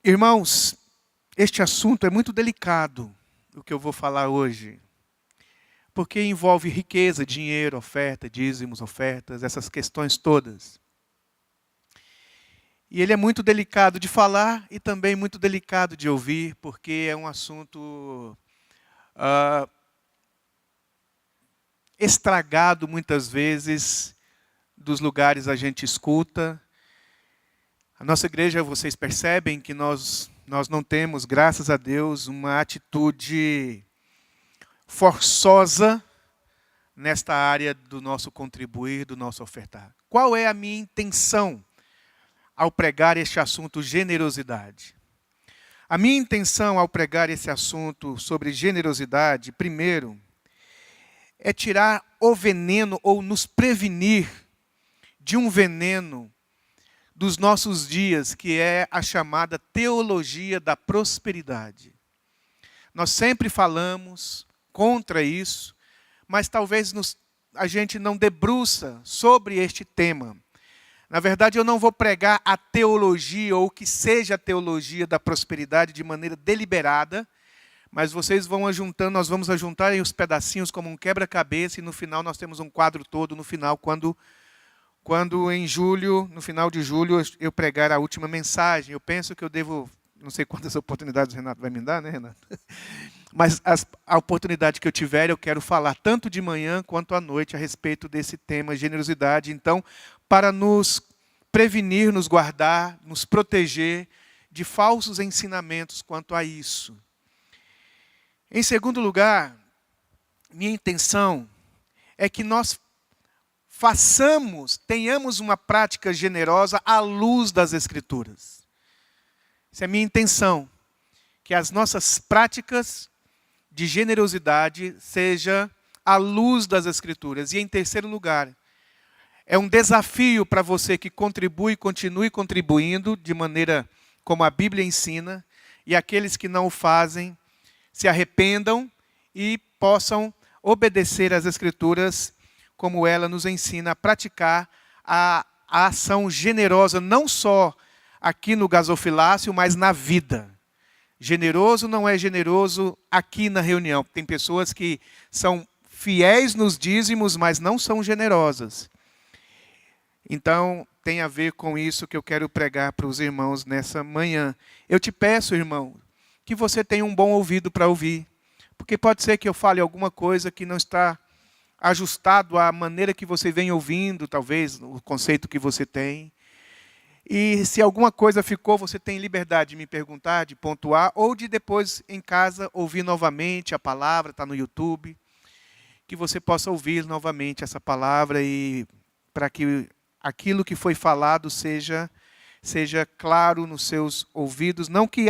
Irmãos, este assunto é muito delicado, o que eu vou falar hoje, porque envolve riqueza, dinheiro, oferta, dízimos, ofertas, essas questões todas. E ele é muito delicado de falar e também muito delicado de ouvir, porque é um assunto estragado muitas vezes dos lugares a gente escuta. A nossa igreja, vocês percebem que nós não temos, graças a Deus, uma atitude forçosa nesta área do nosso contribuir, do nosso ofertar. Qual é a minha intenção ao pregar este assunto generosidade? A minha intenção ao pregar esse assunto sobre generosidade, primeiro, é tirar o veneno ou nos prevenir de um veneno dos nossos dias, que é a chamada teologia da prosperidade. Nós sempre falamos contra isso, mas talvez a gente não debruça sobre este tema. Na verdade, eu não vou pregar a teologia, ou o que seja a teologia da prosperidade de maneira deliberada, mas vocês vão ajuntando, nós vamos ajuntar os pedacinhos como um quebra-cabeça, e no final nós temos um quadro todo, no final, quando em julho, no final de julho, eu pregar a última mensagem. Eu penso que eu devo, não sei quantas oportunidades o Renato vai me dar, né, Renato? Mas a oportunidade que eu tiver, eu quero falar tanto de manhã quanto à noite a respeito desse tema, generosidade. Então, para nos prevenir, nos guardar, nos proteger de falsos ensinamentos quanto a isso. Em segundo lugar, minha intenção é que nós tenhamos uma prática generosa à luz das Escrituras. Essa é a minha intenção, que as nossas práticas de generosidade sejam à luz das Escrituras. E em terceiro lugar, é um desafio para você que contribui, continue contribuindo de maneira como a Bíblia ensina, e aqueles que não o fazem, se arrependam e possam obedecer às Escrituras como ela nos ensina a praticar a ação generosa, não só aqui no gasofilácio, mas na vida. Generoso não é generoso aqui na reunião. Tem pessoas que são fiéis nos dízimos, mas não são generosas. Então, tem a ver com isso que eu quero pregar para os irmãos nessa manhã. Eu te peço, irmão, que você tenha um bom ouvido para ouvir. Porque pode ser que eu fale alguma coisa que não está ajustado à maneira que você vem ouvindo, talvez, o conceito que você tem. E se alguma coisa ficou, você tem liberdade de me perguntar, de pontuar, ou de depois, em casa, ouvir novamente a palavra, está no YouTube, que você possa ouvir novamente essa palavra e para que aquilo que foi falado seja claro nos seus ouvidos. Não que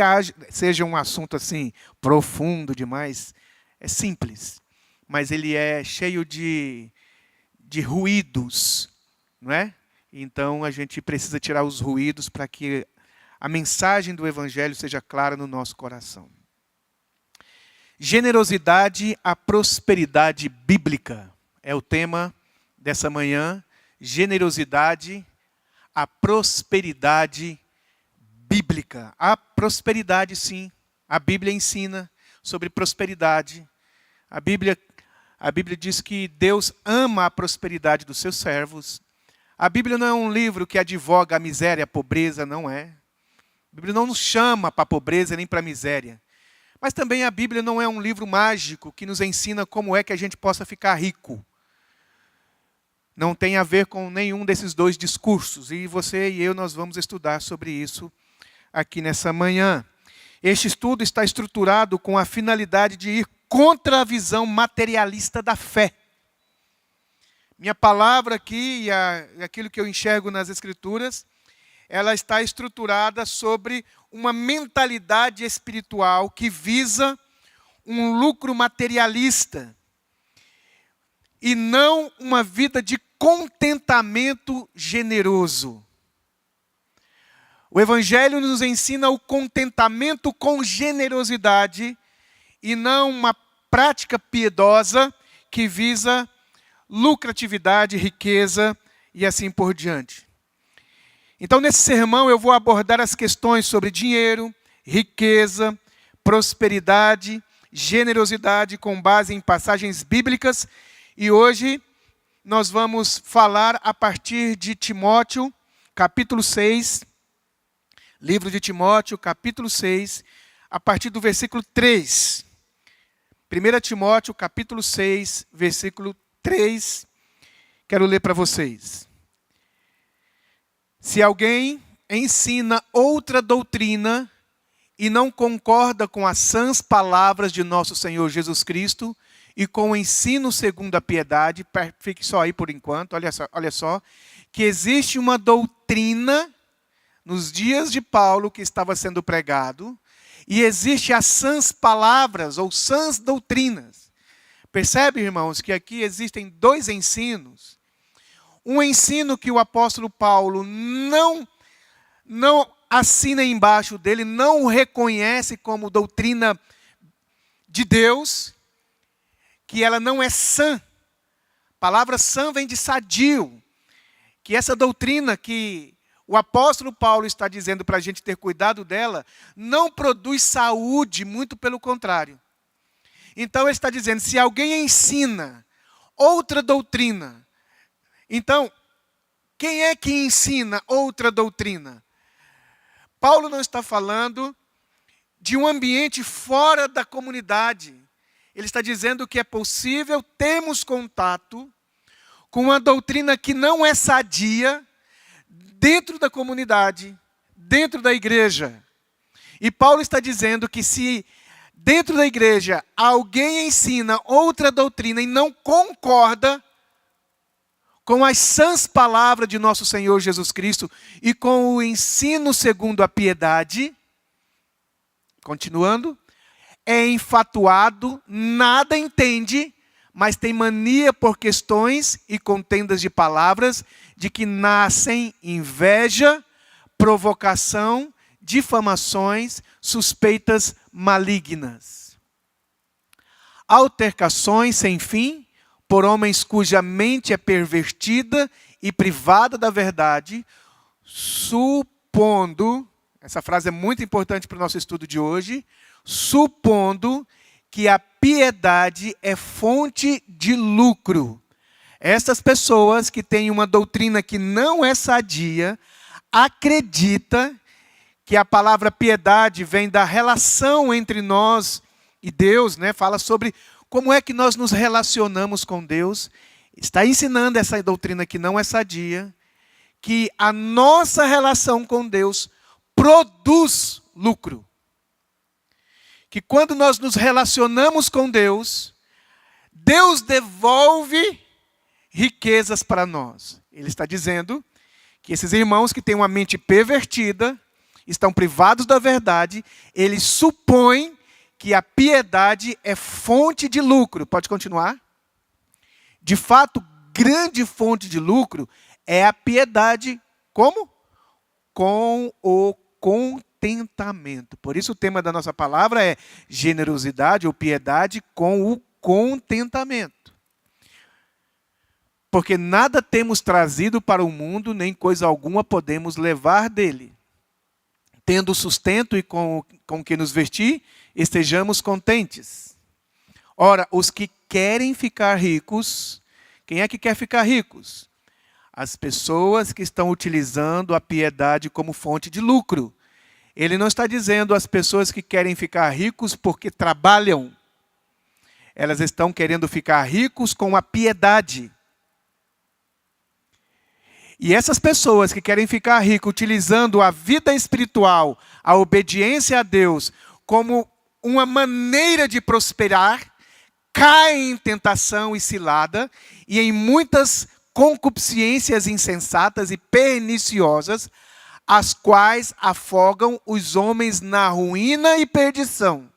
seja um assunto assim profundo demais, é simples. Mas ele é cheio de ruídos, não é? Então, a gente precisa tirar os ruídos para que a mensagem do Evangelho seja clara no nosso coração. Generosidade à prosperidade bíblica é o tema dessa manhã. Generosidade à prosperidade bíblica. A prosperidade, sim. A Bíblia ensina sobre prosperidade. A Bíblia diz que Deus ama a prosperidade dos seus servos. A Bíblia não é um livro que advoga a miséria, a pobreza, não é. A Bíblia não nos chama para a pobreza nem para a miséria. Mas também a Bíblia não é um livro mágico que nos ensina como é que a gente possa ficar rico. Não tem a ver com nenhum desses dois discursos. E você e eu, nós vamos estudar sobre isso aqui nessa manhã. Este estudo está estruturado com a finalidade de ir contra a visão materialista da fé. Minha palavra aqui, e aquilo que eu enxergo nas Escrituras, ela está estruturada sobre uma mentalidade espiritual que visa um lucro materialista e não uma vida de contentamento generoso. O Evangelho nos ensina o contentamento com generosidade e não uma prática piedosa que visa lucratividade, riqueza e assim por diante. Então, nesse sermão, eu vou abordar as questões sobre dinheiro, riqueza, prosperidade, generosidade com base em passagens bíblicas. E hoje nós vamos falar a partir de Timóteo, capítulo 6, livro de Timóteo, capítulo 6, a partir do versículo 3. 1 Timóteo, capítulo 6, versículo 3. Quero ler para vocês. Se alguém ensina outra doutrina e não concorda com as sãs palavras de nosso Senhor Jesus Cristo e com o ensino segundo a piedade, fique só aí por enquanto, olha só, que existe uma doutrina nos dias de Paulo que estava sendo pregado, e existe as sãs palavras ou sãs doutrinas. Percebe, irmãos, que aqui existem dois ensinos. Um ensino que o apóstolo Paulo não assina embaixo dele, não o reconhece como doutrina de Deus, que ela não é sã. A palavra sã vem de sadio. Que essa doutrina que o apóstolo Paulo está dizendo para a gente ter cuidado dela, não produz saúde, muito pelo contrário. Então ele está dizendo, se alguém ensina outra doutrina, então, quem é que ensina outra doutrina? Paulo não está falando de um ambiente fora da comunidade. Ele está dizendo que é possível termos contato com uma doutrina que não é sadia dentro da comunidade, dentro da igreja. E Paulo está dizendo que se dentro da igreja alguém ensina outra doutrina e não concorda com as sãs palavras de nosso Senhor Jesus Cristo e com o ensino segundo a piedade, continuando, é enfatuado, nada entende, mas tem mania por questões e contendas de palavras, de que nascem inveja, provocação, difamações, suspeitas malignas. Altercações sem fim, por homens cuja mente é pervertida e privada da verdade, supondo, essa frase é muito importante para o nosso estudo de hoje, supondo que a piedade é fonte de lucro. Essas pessoas que têm uma doutrina que não é sadia, acreditam que a palavra piedade vem da relação entre nós e Deus, né? Fala sobre como é que nós nos relacionamos com Deus. Está ensinando essa doutrina que não é sadia, que a nossa relação com Deus produz lucro. Que quando nós nos relacionamos com Deus, Deus devolve riquezas para nós. Ele está dizendo que esses irmãos que têm uma mente pervertida, estão privados da verdade, eles supõem que a piedade é fonte de lucro. Pode continuar? De fato, grande fonte de lucro é a piedade. Como? Com o contentamento. Por isso o tema da nossa palavra é generosidade ou piedade com o contentamento. Porque nada temos trazido para o mundo, nem coisa alguma podemos levar dele. Tendo sustento e com que nos vestir, estejamos contentes. Ora, os que querem ficar ricos, quem é que quer ficar ricos? As pessoas que estão utilizando a piedade como fonte de lucro. Ele não está dizendo as pessoas que querem ficar ricos porque trabalham. Elas estão querendo ficar ricos com a piedade. E essas pessoas que querem ficar ricas utilizando a vida espiritual, a obediência a Deus, como uma maneira de prosperar, caem em tentação e cilada, e em muitas concupiscências insensatas e perniciosas, as quais afogam os homens na ruína e perdição.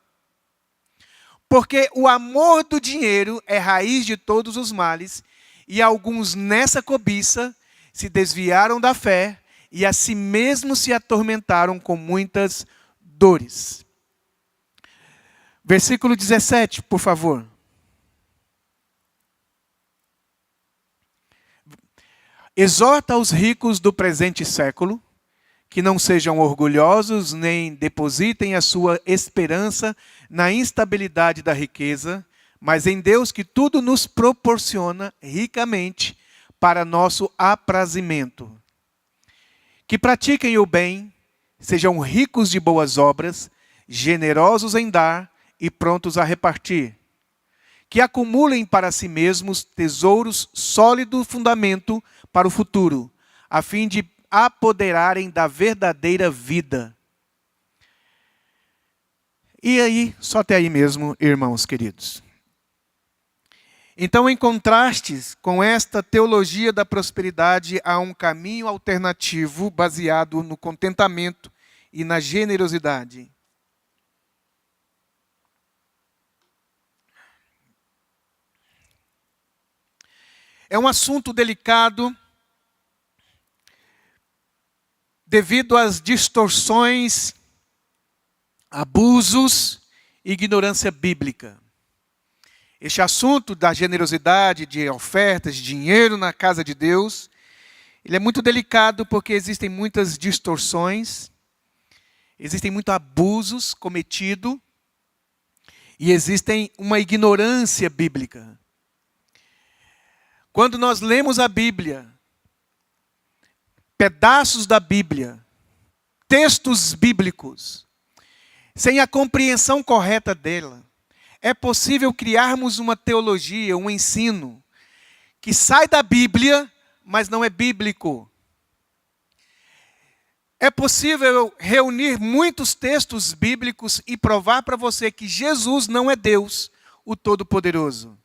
Porque o amor do dinheiro é raiz de todos os males, e alguns nessa cobiça se desviaram da fé e a si mesmos se atormentaram com muitas dores. Versículo 17, por favor. Exorta os ricos do presente século, que não sejam orgulhosos, nem depositem a sua esperança na instabilidade da riqueza, mas em Deus que tudo nos proporciona ricamente para nosso aprazimento. Que pratiquem o bem, sejam ricos de boas obras, generosos em dar e prontos a repartir. Que acumulem para si mesmos tesouros sólido fundamento para o futuro, a fim de apoderarem da verdadeira vida. E aí, só até aí mesmo, irmãos queridos. Então, em contrastes com esta teologia da prosperidade, há um caminho alternativo baseado no contentamento e na generosidade. É um assunto delicado devido às distorções, abusos e ignorância bíblica. Este assunto da generosidade, de ofertas, de dinheiro na casa de Deus, ele é muito delicado porque existem muitas distorções, existem muitos abusos cometidos e existem uma ignorância bíblica. Quando nós lemos a Bíblia, pedaços da Bíblia, textos bíblicos, sem a compreensão correta dela, é possível criarmos uma teologia, um ensino, que sai da Bíblia, mas não é bíblico. É possível reunir muitos textos bíblicos e provar para você que Jesus não é Deus, o Todo-Poderoso.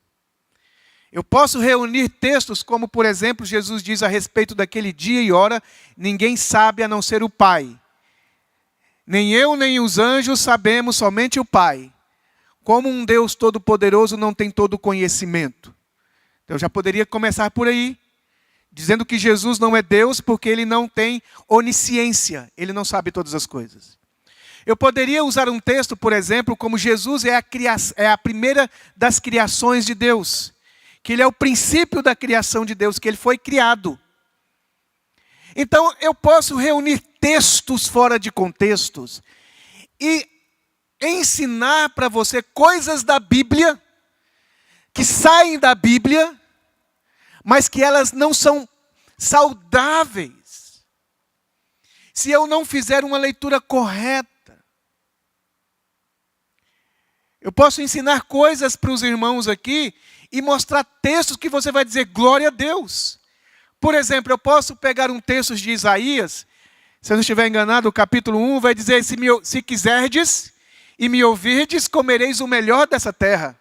Eu posso reunir textos como, por exemplo, Jesus diz a respeito daquele dia e hora, ninguém sabe a não ser o Pai. Nem eu, nem os anjos sabemos, somente o Pai. Como um Deus todo-poderoso não tem todo o conhecimento. Então, eu já poderia começar por aí, dizendo que Jesus não é Deus porque ele não tem onisciência, ele não sabe todas as coisas. Eu poderia usar um texto, por exemplo, como Jesus é a primeira das criações de Deus, que ele é o princípio da criação de Deus, que ele foi criado. Então, eu posso reunir textos fora de contextos e ensinar para você coisas da Bíblia, que saem da Bíblia, mas que elas não são saudáveis, se eu não fizer uma leitura correta. Eu posso ensinar coisas para os irmãos aqui e mostrar textos que você vai dizer glória a Deus. Por exemplo, eu posso pegar um texto de Isaías, se eu não estiver enganado, o capítulo 1 vai dizer, se quiserdes e me ouvirdes, comereis o melhor dessa terra.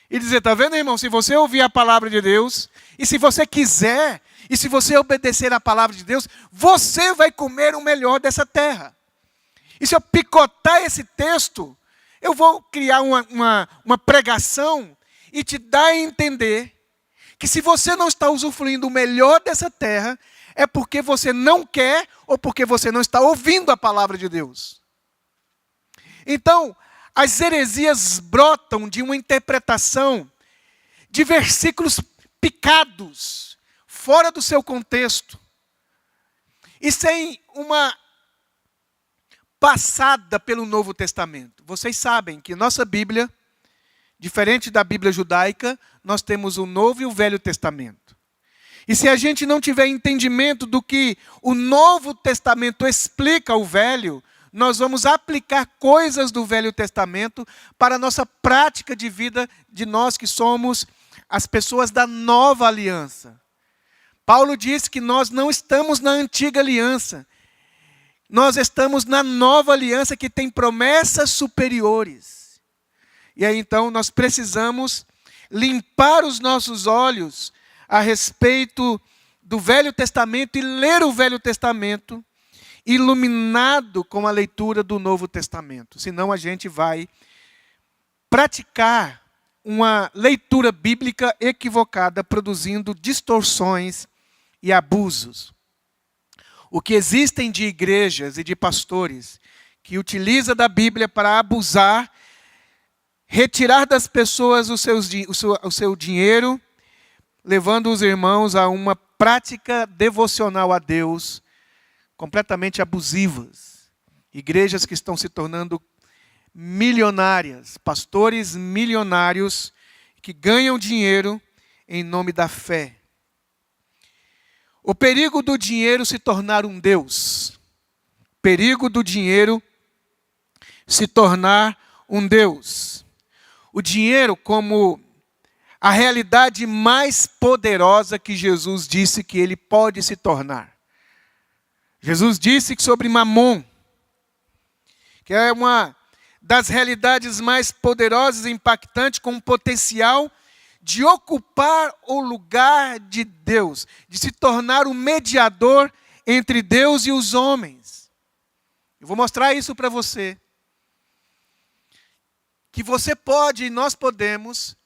E dizer, está vendo, irmão, se você ouvir a palavra de Deus, e se você quiser, e se você obedecer a palavra de Deus, você vai comer o melhor dessa terra. E se eu picotar esse texto, eu vou criar uma pregação e te dar a entender que se você não está usufruindo o melhor dessa terra, é porque você não quer ou porque você não está ouvindo a palavra de Deus. Então, as heresias brotam de uma interpretação de versículos picados, fora do seu contexto, e sem uma passada pelo Novo Testamento. Vocês sabem que nossa Bíblia, diferente da Bíblia judaica, nós temos o Novo e o Velho Testamento. E se a gente não tiver entendimento do que o Novo Testamento explica ao Velho, nós vamos aplicar coisas do Velho Testamento para a nossa prática de vida de nós que somos as pessoas da nova aliança. Paulo diz que nós não estamos na antiga aliança. Nós estamos na nova aliança que tem promessas superiores. E aí então nós precisamos limpar os nossos olhos a respeito do Velho Testamento e ler o Velho Testamento iluminado com a leitura do Novo Testamento. Senão a gente vai praticar uma leitura bíblica equivocada, produzindo distorções e abusos. O que existem de igrejas e de pastores que utilizam da Bíblia para abusar, retirar das pessoas o seu dinheiro, levando os irmãos a uma prática devocional a Deus completamente abusivas. Igrejas que estão se tornando milionárias, pastores milionários que ganham dinheiro em nome da fé. O perigo do dinheiro se tornar um Deus. Perigo do dinheiro se tornar um Deus. O dinheiro como a realidade mais poderosa que Jesus disse que ele pode se tornar. Jesus disse que sobre Mamon, que é uma das realidades mais poderosas e impactantes, com o potencial de ocupar o lugar de Deus, de se tornar o mediador entre Deus e os homens. Eu vou mostrar isso para você. Que você pode e nós podemos,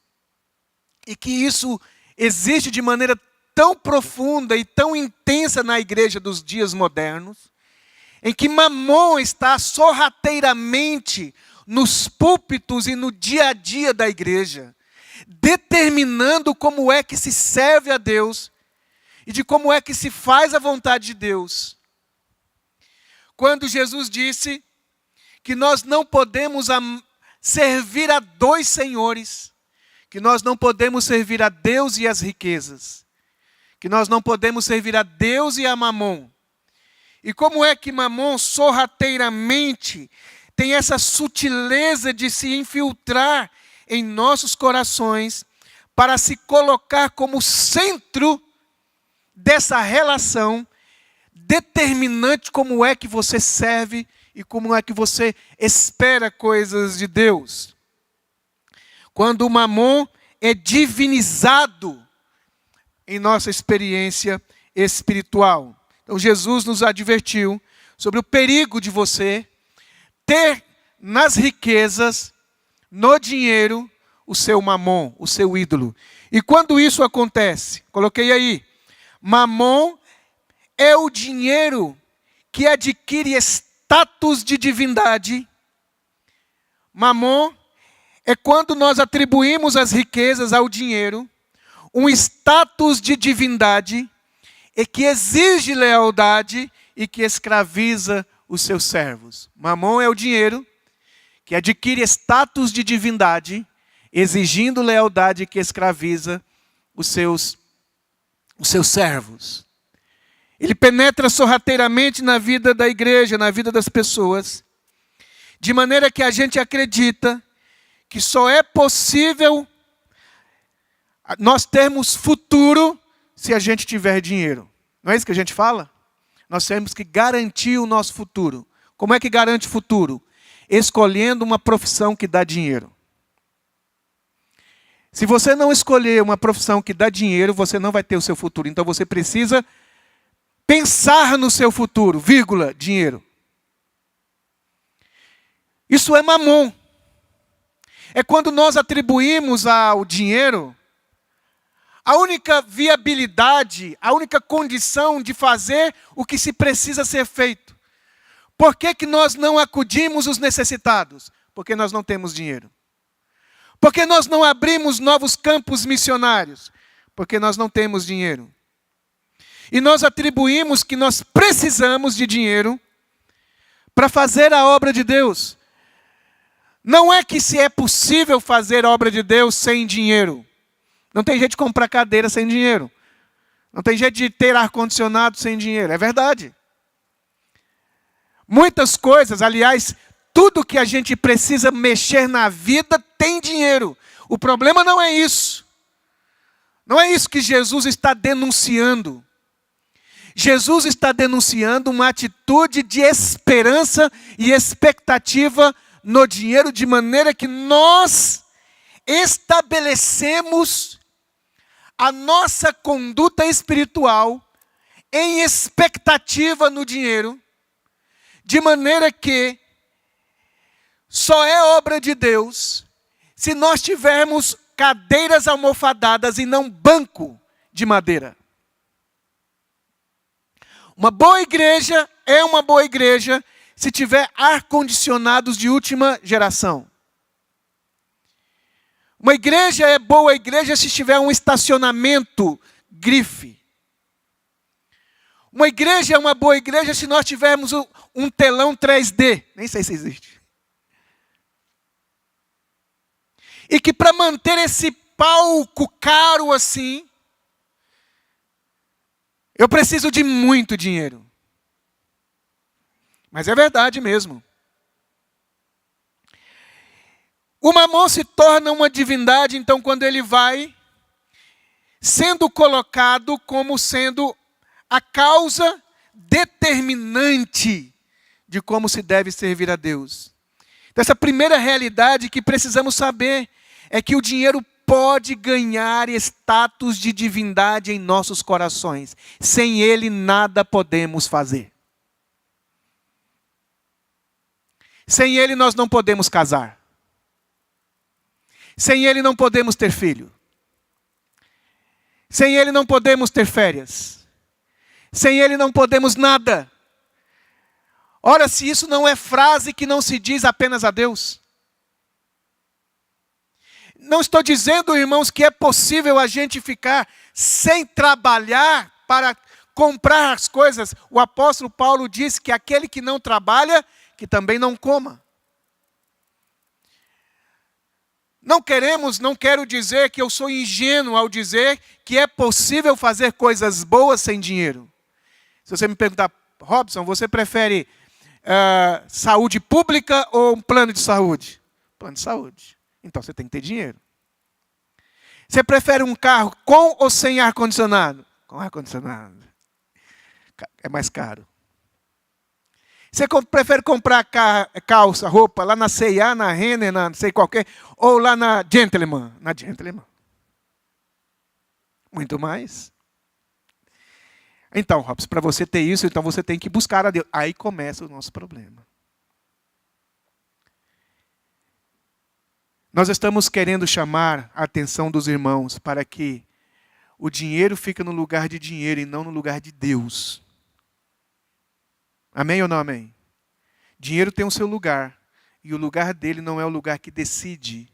e que isso existe de maneira tão profunda e tão intensa na igreja dos dias modernos, em que Mamon está sorrateiramente nos púlpitos e no dia a dia da igreja, determinando como é que se serve a Deus e de como é que se faz a vontade de Deus. Quando Jesus disse que nós não podemos servir a dois senhores, que nós não podemos servir a Deus e as riquezas, que nós não podemos servir a Deus e a Mamon. E como é que Mamon sorrateiramente tem essa sutileza de se infiltrar em nossos corações para se colocar como centro dessa relação determinante como é que você serve e como é que você espera coisas de Deus. Quando o Mamon é divinizado em nossa experiência espiritual. Então Jesus nos advertiu sobre o perigo de você ter nas riquezas, no dinheiro, o seu Mamon, o seu ídolo. E quando isso acontece, coloquei aí, Mamon é o dinheiro que adquire status de divindade. Mamon é quando nós atribuímos as riquezas ao dinheiro, um status de divindade, e que exige lealdade e que escraviza os seus servos. Mamon é o dinheiro que adquire status de divindade, exigindo lealdade que escraviza os seus servos. Ele penetra sorrateiramente na vida da igreja, na vida das pessoas, de maneira que a gente acredita que só é possível nós termos futuro se a gente tiver dinheiro. Não é isso que a gente fala? Nós temos que garantir o nosso futuro. Como é que garante o futuro? Escolhendo uma profissão que dá dinheiro. Se você não escolher uma profissão que dá dinheiro, você não vai ter o seu futuro. Então você precisa pensar no seu futuro, vírgula, dinheiro. Isso é Mamon. É quando nós atribuímos ao dinheiro a única viabilidade, a única condição de fazer o que se precisa ser feito. Por que que nós não acudimos os necessitados? Porque nós não temos dinheiro. Por que nós não abrimos novos campos missionários? Porque nós não temos dinheiro. E nós atribuímos que nós precisamos de dinheiro para fazer a obra de Deus. Não é que se é possível fazer a obra de Deus sem dinheiro. Não tem jeito de comprar cadeira sem dinheiro. Não tem jeito de ter ar-condicionado sem dinheiro. É verdade. Muitas coisas, aliás, tudo que a gente precisa mexer na vida tem dinheiro. O problema não é isso. Não é isso que Jesus está denunciando. Jesus está denunciando uma atitude de esperança e expectativa no dinheiro, de maneira que nós estabelecemos a nossa conduta espiritual em expectativa no dinheiro, de maneira que só é obra de Deus se nós tivermos cadeiras almofadadas e não banco de madeira. Uma boa igreja é uma boa igreja se tiver ar-condicionados de última geração. Uma igreja é boa igreja se tiver um estacionamento grife. Uma igreja é uma boa igreja se nós tivermos um telão 3D. Nem sei se existe. E que para manter esse palco caro assim, eu preciso de muito dinheiro. Mas é verdade mesmo. O Mamon se torna uma divindade, então, quando ele vai sendo colocado como sendo a causa determinante de como se deve servir a Deus. Então, essa primeira realidade que precisamos saber é que o dinheiro pode ganhar status de divindade em nossos corações. Sem ele, nada podemos fazer. Sem ele, nós não podemos casar. Sem ele, não podemos ter filho. Sem ele, não podemos ter férias. Sem ele, não podemos nada. Ora, se isso não é frase que não se diz apenas a Deus. Não estou dizendo, irmãos, que é possível a gente ficar sem trabalhar para comprar as coisas. O apóstolo Paulo disse que aquele que não trabalha, que também não coma. Não quero dizer que eu sou ingênuo ao dizer que é possível fazer coisas boas sem dinheiro. Se você me perguntar, Robson, você prefere saúde pública ou um plano de saúde? Plano de saúde. Então você tem que ter dinheiro. Você prefere um carro com ou sem ar-condicionado? Com ar-condicionado. É mais caro. Você prefere comprar calça, roupa lá na C&A, na Renner, na não sei qualquer, ou lá na Gentleman? Na Gentleman. Muito mais. Então, Robson, para você ter isso, então você tem que buscar a Deus. Aí começa o nosso problema. Nós estamos querendo chamar a atenção dos irmãos para que o dinheiro fique no lugar de dinheiro e não no lugar de Deus. Amém ou não amém? Dinheiro tem o seu lugar. E o lugar dele não é o lugar que decide.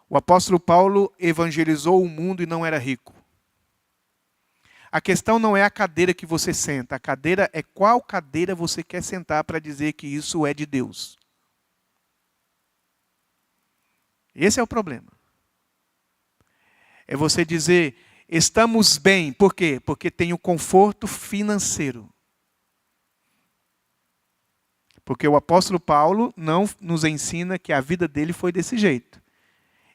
O apóstolo Paulo evangelizou o mundo e não era rico. A questão não é a cadeira que você senta. A cadeira é qual cadeira você quer sentar para dizer que isso é de Deus. Esse é o problema. É você dizer, estamos bem. Por quê? Porque tem o conforto financeiro. Porque o apóstolo Paulo não nos ensina que a vida dele foi desse jeito.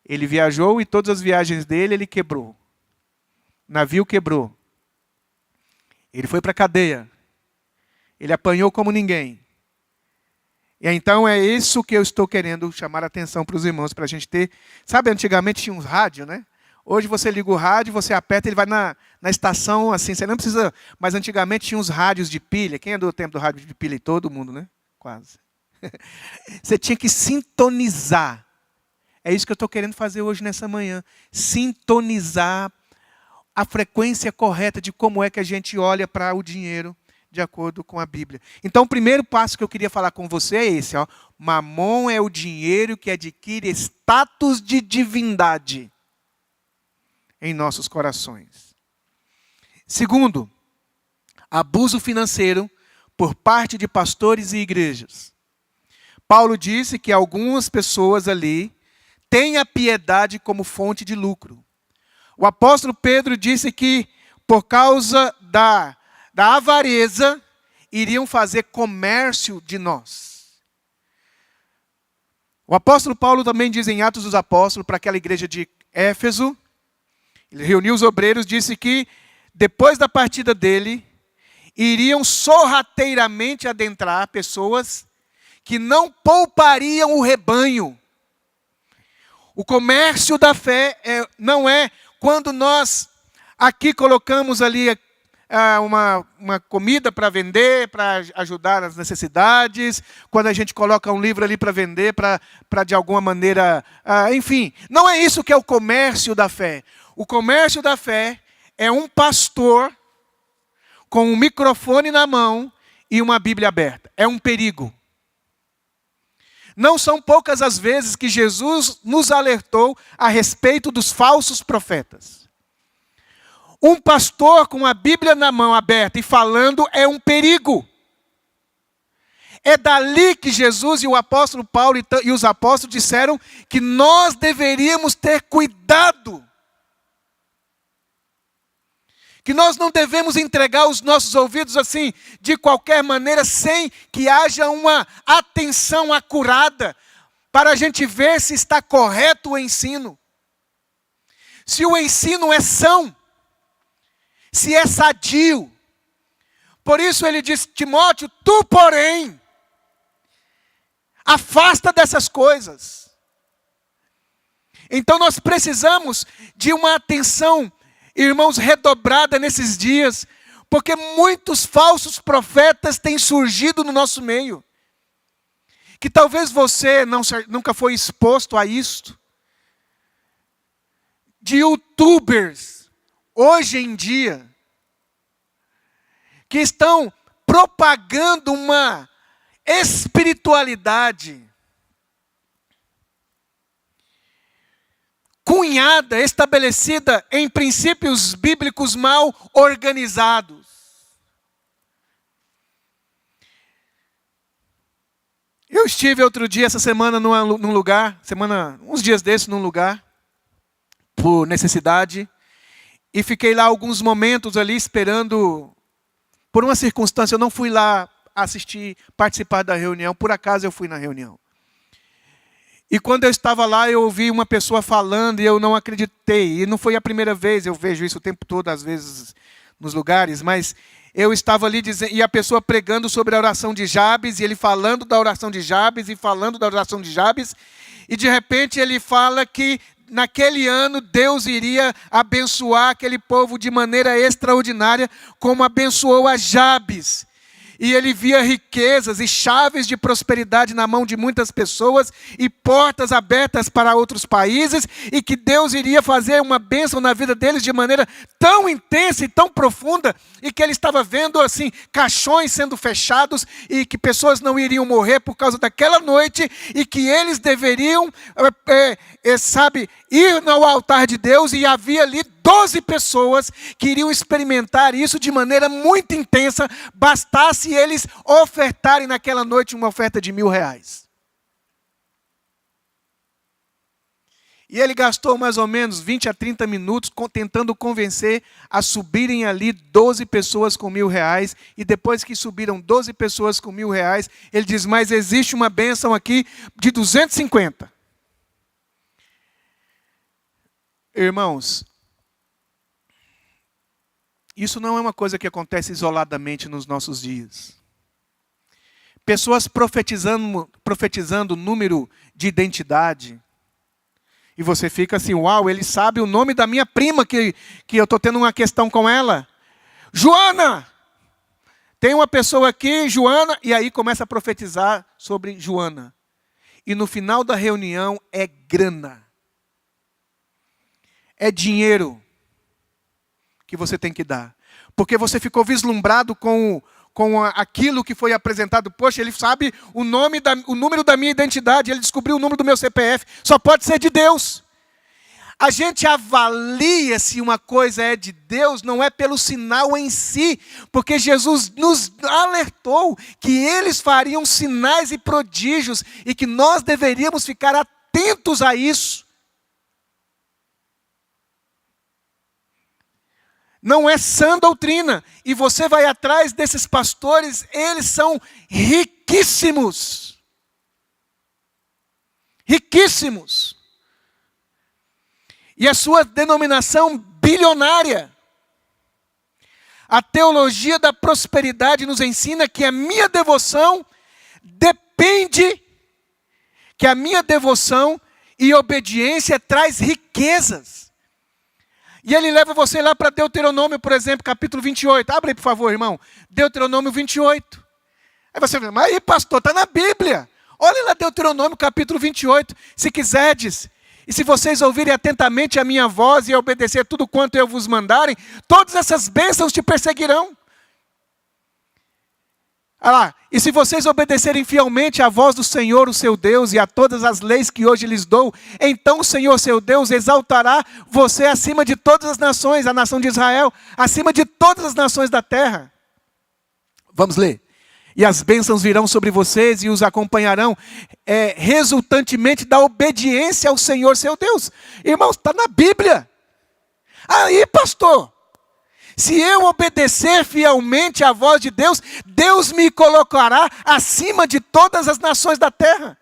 Ele viajou e todas as viagens dele ele quebrou. O navio quebrou. Ele foi para a cadeia. Ele apanhou como ninguém. E então é isso que eu estou querendo chamar a atenção para os irmãos, para a gente ter... Sabe, antigamente tinha uns rádios, né? Hoje você liga o rádio, você aperta, ele vai na estação assim, você não precisa... Mas antigamente tinha uns rádios de pilha. Quem é do tempo do rádio de pilha? Todo mundo, né? Quase. Você tinha que sintonizar. É isso que eu estou querendo fazer hoje nessa manhã. Sintonizar a frequência correta de como é que a gente olha para o dinheiro de acordo com a Bíblia. Então, o primeiro passo que eu queria falar com você é esse. Ó. Mamon é o dinheiro que adquire status de divindade em nossos corações. Segundo, abuso financeiro por parte de pastores e igrejas. Paulo disse que algumas pessoas ali têm a piedade como fonte de lucro. O apóstolo Pedro disse que, por causa da avareza, iriam fazer comércio de nós. O apóstolo Paulo também diz em Atos dos Apóstolos, para aquela igreja de Éfeso, ele reuniu os obreiros, disse que, depois da partida dele, iriam sorrateiramente adentrar pessoas que não poupariam o rebanho. O comércio da fé não é quando nós aqui colocamos ali uma comida para vender, para ajudar nas necessidades, quando a gente coloca um livro ali para vender, para de alguma maneira... enfim, não é isso que é o comércio da fé. O comércio da fé é um pastor com um microfone na mão e uma Bíblia aberta. É um perigo. Não são poucas as vezes que Jesus nos alertou a respeito dos falsos profetas. Um pastor com a Bíblia na mão aberta e falando é um perigo. É dali que Jesus e o apóstolo Paulo e os apóstolos disseram que nós deveríamos ter cuidado. Que nós não devemos entregar os nossos ouvidos assim, de qualquer maneira, sem que haja uma atenção acurada, para a gente ver se está correto o ensino. Se o ensino é são, se é sadio. Por isso ele diz, Timóteo, tu porém, afasta dessas coisas. Então nós precisamos de uma atenção, irmãos, redobrada nesses dias, porque muitos falsos profetas têm surgido no nosso meio. Que talvez você nunca foi exposto a isto. De youtubers, hoje em dia, que estão propagando uma espiritualidade cunhada, estabelecida em princípios bíblicos mal organizados. Eu estive outro dia, essa semana, num lugar, uns dias desses, num lugar, por necessidade, e fiquei lá alguns momentos ali esperando, por uma circunstância, eu não fui lá assistir, participar da reunião, por acaso eu fui na reunião. E quando eu estava lá, eu ouvi uma pessoa falando e eu não acreditei. E não foi a primeira vez, eu vejo isso o tempo todo, às vezes, nos lugares, mas eu estava ali dizendo, e a pessoa pregando sobre a oração de Jabes, e ele falando da oração de Jabes, e falando da oração de Jabes, e de repente ele fala que naquele ano Deus iria abençoar aquele povo de maneira extraordinária, como abençoou a Jabes. E ele via riquezas e chaves de prosperidade na mão de muitas pessoas e portas abertas para outros países, e que Deus iria fazer uma bênção na vida deles de maneira tão intensa e ttão profunda, e que ele estava vendo assim caixões sendo fechados e que pessoas não iriam morrer por causa daquela noite, e que eles deveriam, ir ao altar de Deus, e havia ali 12 pessoas que iriam experimentar isso de maneira muito intensa, bastasse eles ofertarem naquela noite uma oferta de R$1.000. E ele gastou mais ou menos 20 a 30 minutos tentando convencer a subirem ali 12 pessoas com R$1.000. E depois que subiram 12 pessoas com R$1.000, ele diz, mas existe uma bênção aqui de 250. Irmãos, isso não é uma coisa que acontece isoladamente nos nossos dias. Pessoas profetizando número de identidade. E você fica assim, uau, ele sabe o nome da minha prima, que eu estou tendo uma questão com ela. Joana! Tem uma pessoa aqui, Joana, e aí começa a profetizar sobre Joana. E no final da reunião é grana. É dinheiro que você tem que dar. Porque você ficou vislumbrado com aquilo que foi apresentado. Poxa, ele sabe o número da minha identidade, ele descobriu o número do meu CPF. Só pode ser de Deus. A gente avalia se uma coisa é de Deus, não é pelo sinal em si, porque Jesus nos alertou que eles fariam sinais e prodígios e que nós deveríamos ficar atentos a isso. Não é sã doutrina. E você vai atrás desses pastores, eles são riquíssimos. Riquíssimos. E a sua denominação bilionária. A teologia da prosperidade nos ensina que a minha devoção depende, que a minha devoção e obediência traz riquezas. E ele leva você lá para Deuteronômio, por exemplo, capítulo 28. Abre aí, por favor, irmão. Deuteronômio 28. Aí você fala, mas aí, pastor, está na Bíblia. Olha lá Deuteronômio, capítulo 28. Se quiserdes, e se vocês ouvirem atentamente a minha voz e obedecer tudo quanto eu vos mandarem, todas essas bênçãos te perseguirão. Olha lá, e se vocês obedecerem fielmente à voz do Senhor, o seu Deus, e a todas as leis que hoje lhes dou, então o Senhor, seu Deus, exaltará você acima de todas as nações, a nação de Israel, acima de todas as nações da terra. Vamos ler. E as bênçãos virão sobre vocês e os acompanharão, resultantemente da obediência ao Senhor, seu Deus. Irmãos, está na Bíblia. Aí, pastor, se eu obedecer fielmente à voz de Deus, Deus me colocará acima de todas as nações da terra.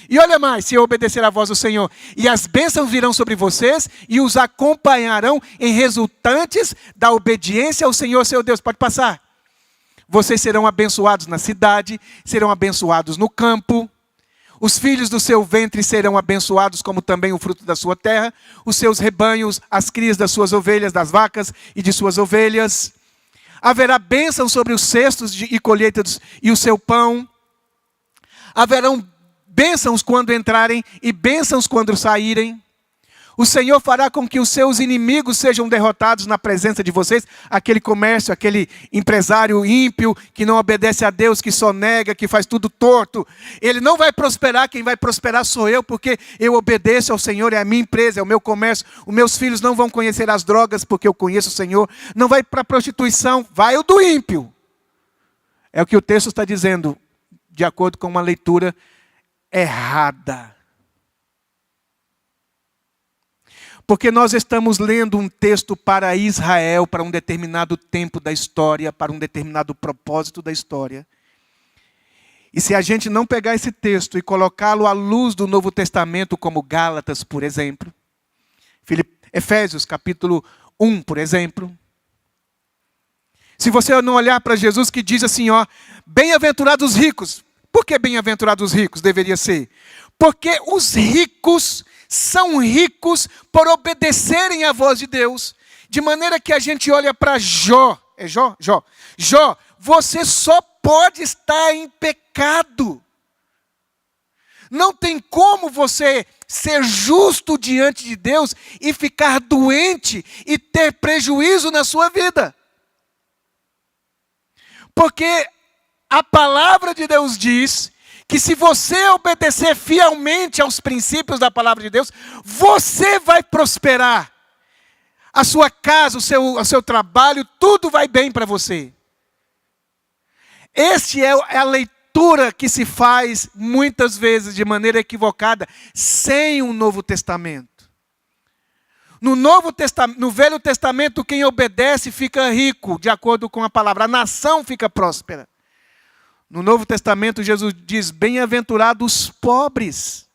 E olha mais, se eu obedecer à voz do Senhor, e as bênçãos virão sobre vocês e os acompanharão em resultantes da obediência ao Senhor, seu Deus. Pode passar. Vocês serão abençoados na cidade, serão abençoados no campo. Os filhos do seu ventre serão abençoados, como também o fruto da sua terra. Os seus rebanhos, as crias das suas ovelhas, das vacas e de suas ovelhas. Haverá bênção sobre os cestos e colheitas e o seu pão. Haverão bênçãos quando entrarem e bênçãos quando saírem. O Senhor fará com que os seus inimigos sejam derrotados na presença de vocês. Aquele comércio, aquele empresário ímpio, que não obedece a Deus, que só nega, que faz tudo torto. Ele não vai prosperar, quem vai prosperar sou eu, porque eu obedeço ao Senhor, é a minha empresa, é o meu comércio. Os meus filhos não vão conhecer as drogas, porque eu conheço o Senhor. Não vai para a prostituição, vai o do ímpio. É o que o texto está dizendo, de acordo com uma leitura errada. Porque nós estamos lendo um texto para Israel, para um determinado tempo da história, para um determinado propósito da história. E se a gente não pegar esse texto e colocá-lo à luz do Novo Testamento, como Gálatas, por exemplo, Efésios capítulo 1, por exemplo. Se você não olhar para Jesus que diz assim, ó, bem-aventurados os ricos. Por que bem-aventurados os ricos deveria ser? Porque os ricos são ricos por obedecerem à voz de Deus. De maneira que a gente olha para Jó. É Jó? Jó. Jó, você só pode estar em pecado. Não tem como você ser justo diante de Deus e ficar doente e ter prejuízo na sua vida. Porque a palavra de Deus diz que se você obedecer fielmente aos princípios da palavra de Deus, você vai prosperar. A sua casa, o seu trabalho, tudo vai bem para você. Esta é a leitura que se faz muitas vezes de maneira equivocada, sem um Novo Testamento. No Velho Testamento, quem obedece fica rico, de acordo com a palavra. A nação fica próspera. No Novo Testamento, Jesus diz, bem-aventurados os pobres.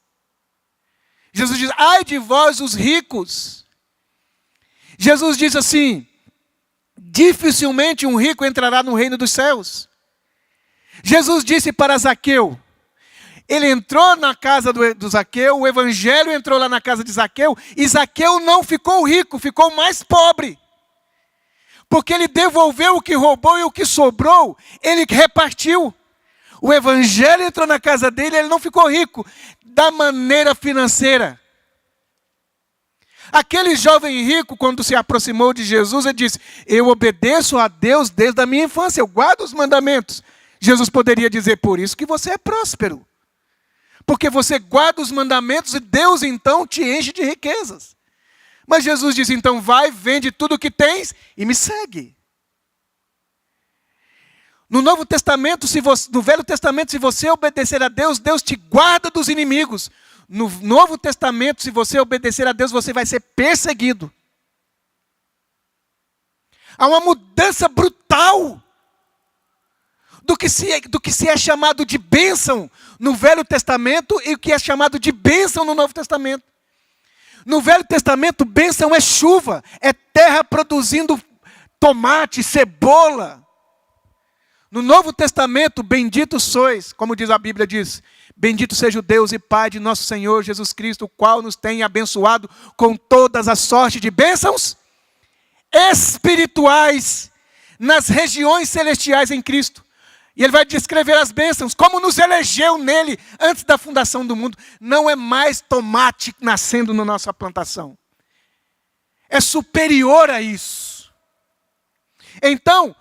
Jesus diz, ai de vós os ricos. Jesus diz assim, dificilmente um rico entrará no reino dos céus. Jesus disse para Zaqueu, ele entrou na casa do Zaqueu, o evangelho entrou lá na casa de Zaqueu, e Zaqueu não ficou rico, ficou mais pobre. Porque ele devolveu o que roubou e o que sobrou, ele repartiu. O evangelho entrou na casa dele, ele não ficou rico da maneira financeira. Aquele jovem rico, quando se aproximou de Jesus, ele disse, eu obedeço a Deus desde a minha infância, eu guardo os mandamentos. Jesus poderia dizer, por isso que você é próspero. Porque você guarda os mandamentos e Deus então te enche de riquezas. Mas Jesus disse, então vai, vende tudo o que tens e me segue. No Novo Testamento, no Velho Testamento, se você obedecer a Deus, Deus te guarda dos inimigos. No Novo Testamento, se você obedecer a Deus, você vai ser perseguido. Há uma mudança brutal do que se é chamado de bênção no Velho Testamento e o que é chamado de bênção no Novo Testamento. No Velho Testamento, bênção é chuva, é terra produzindo tomate, cebola. No Novo Testamento, benditos sois, como diz a Bíblia, diz, bendito seja o Deus e Pai de nosso Senhor Jesus Cristo, o qual nos tem abençoado com todas as sortes de bênçãos espirituais nas regiões celestiais em Cristo. E ele vai descrever as bênçãos, como nos elegeu nele antes da fundação do mundo. Não é mais tomate nascendo na nossa plantação. É superior a isso. Então,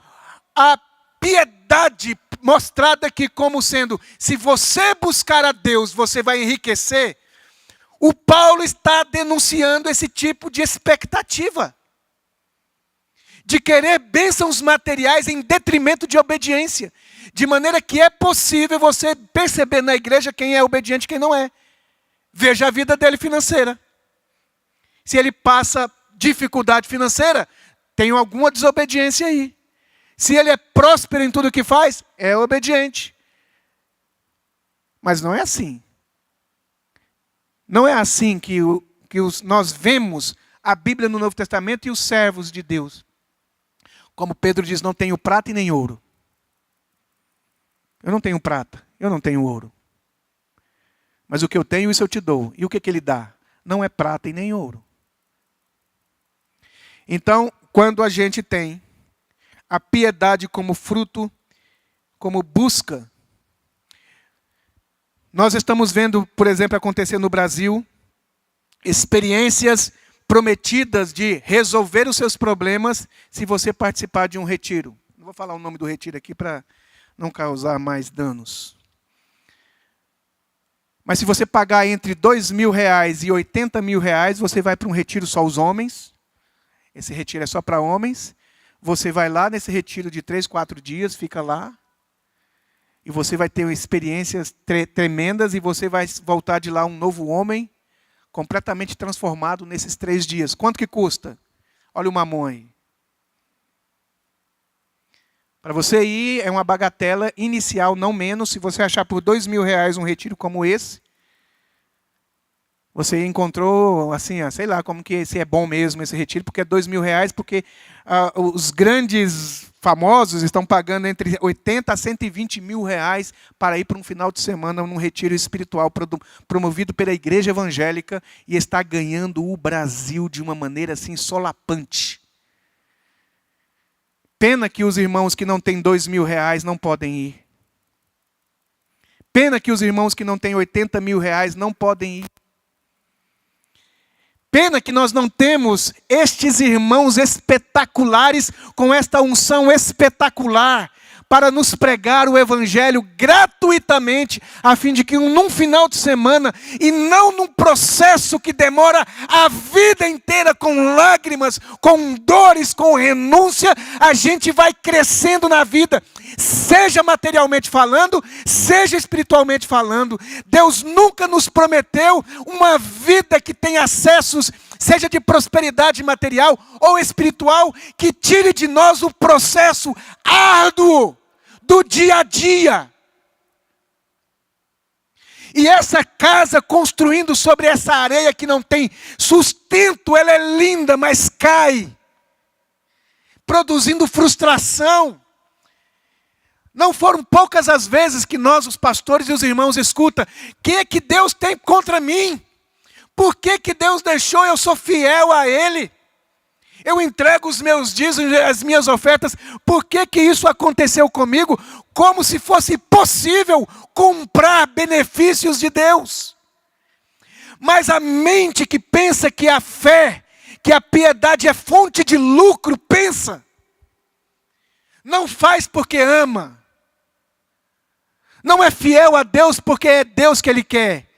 a piedade verdade mostrada aqui como sendo, se você buscar a Deus, você vai enriquecer, o Paulo está denunciando esse tipo de expectativa. De querer bênçãos materiais em detrimento de obediência. De maneira que é possível você perceber na igreja quem é obediente e quem não é. Veja a vida dele financeira. Se ele passa dificuldade financeira, tem alguma desobediência aí. Se ele é próspero em tudo que faz, é obediente. Mas não é assim. Não é assim que nós vemos a Bíblia no Novo Testamento e os servos de Deus. Como Pedro diz, não tenho prata e nem ouro. Eu não tenho prata, eu não tenho ouro. Mas o que eu tenho, isso eu te dou. E o que ele dá? Não é prata e nem ouro. Então, quando a gente tem a piedade como fruto, como busca, nós estamos vendo, por exemplo, acontecer no Brasil, experiências prometidas de resolver os seus problemas se você participar de um retiro. Não vou falar o nome do retiro aqui para não causar mais danos. Mas se você pagar entre R$2.000 e R$80.000, você vai para um retiro só os homens. Esse retiro é só para homens. Você vai lá nesse retiro de 3, 4 dias, fica lá. E você vai ter experiências tremendas e você vai voltar de lá um novo homem, completamente transformado nesses 3 dias. Quanto que custa? Olha o mamão aí. Para você ir, é uma bagatela inicial, não menos. Se você achar por R$2.000 um retiro como esse, você encontrou, assim, sei lá, como que esse é bom mesmo, esse retiro, porque é R$2.000, porque os grandes famosos estão pagando entre 80 a 120 mil reais para ir para um final de semana num retiro espiritual promovido pela igreja evangélica e está ganhando o Brasil de uma maneira assim solapante. Pena que os irmãos que não têm R$2.000 não podem ir. Pena que os irmãos que não têm R$80.000 não podem ir. Pena que nós não temos estes irmãos espetaculares com esta unção espetacular para nos pregar o evangelho gratuitamente, a fim de que num final de semana e não num processo que demora a vida inteira com lágrimas, com dores, com renúncia, a gente vai crescendo na vida, seja materialmente falando, seja espiritualmente falando. Deus nunca nos prometeu uma vida que tem acessos, seja de prosperidade material ou espiritual, que tire de nós o processo árduo do dia a dia. E essa casa construindo sobre essa areia que não tem sustento, ela é linda, mas cai, produzindo frustração. Não foram poucas as vezes que nós, os pastores e os irmãos, escutam: o que é que Deus tem contra mim? Por que que Deus deixou eu sou fiel a Ele? Eu entrego os meus dízimos, as minhas ofertas. Por que que isso aconteceu comigo? Como se fosse possível comprar benefícios de Deus. Mas a mente que pensa que a fé, que a piedade é fonte de lucro, pensa. Não faz porque ama. Não é fiel a Deus porque é Deus que Ele quer.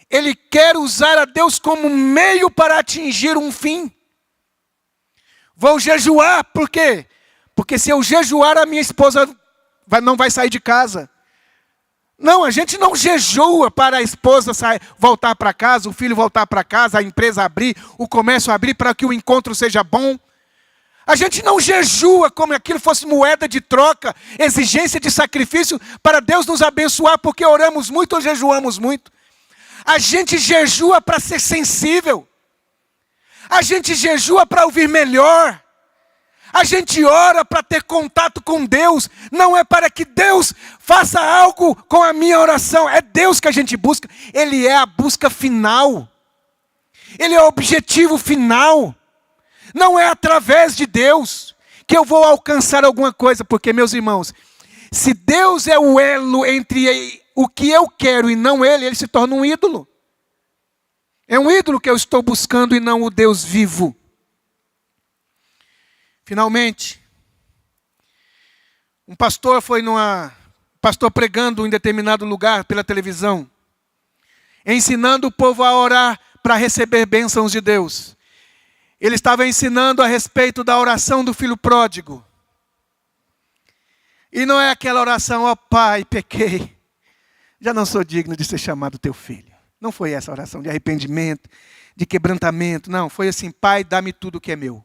Ele quer usar a Deus como meio para atingir um fim. Vou jejuar, por quê? Porque se eu jejuar, a minha esposa não vai sair de casa. Não, a gente não jejua para a esposa voltar para casa, o filho voltar para casa, a empresa abrir, o comércio abrir para que o encontro seja bom. A gente não jejua como aquilo fosse moeda de troca, exigência de sacrifício para Deus nos abençoar, porque oramos muito ou jejuamos muito. A gente jejua para ser sensível. A gente jejua para ouvir melhor. A gente ora para ter contato com Deus. Não é para que Deus faça algo com a minha oração. É Deus que a gente busca. Ele é a busca final. Ele é o objetivo final. Não é através de Deus que eu vou alcançar alguma coisa. Porque, meus irmãos, se Deus é o elo entre o que eu quero e não Ele, Ele se torna um ídolo. É um ídolo que eu estou buscando e não o Deus vivo. Finalmente, Um pastor pastor pregando em determinado lugar pela televisão, ensinando o povo a orar para receber bênçãos de Deus. Ele estava ensinando a respeito da oração do filho pródigo. E não é aquela oração, ó Pai, pequei, já não sou digno de ser chamado teu filho. Não foi essa oração de arrependimento, de quebrantamento. Não, foi assim, Pai, dá-me tudo que é meu.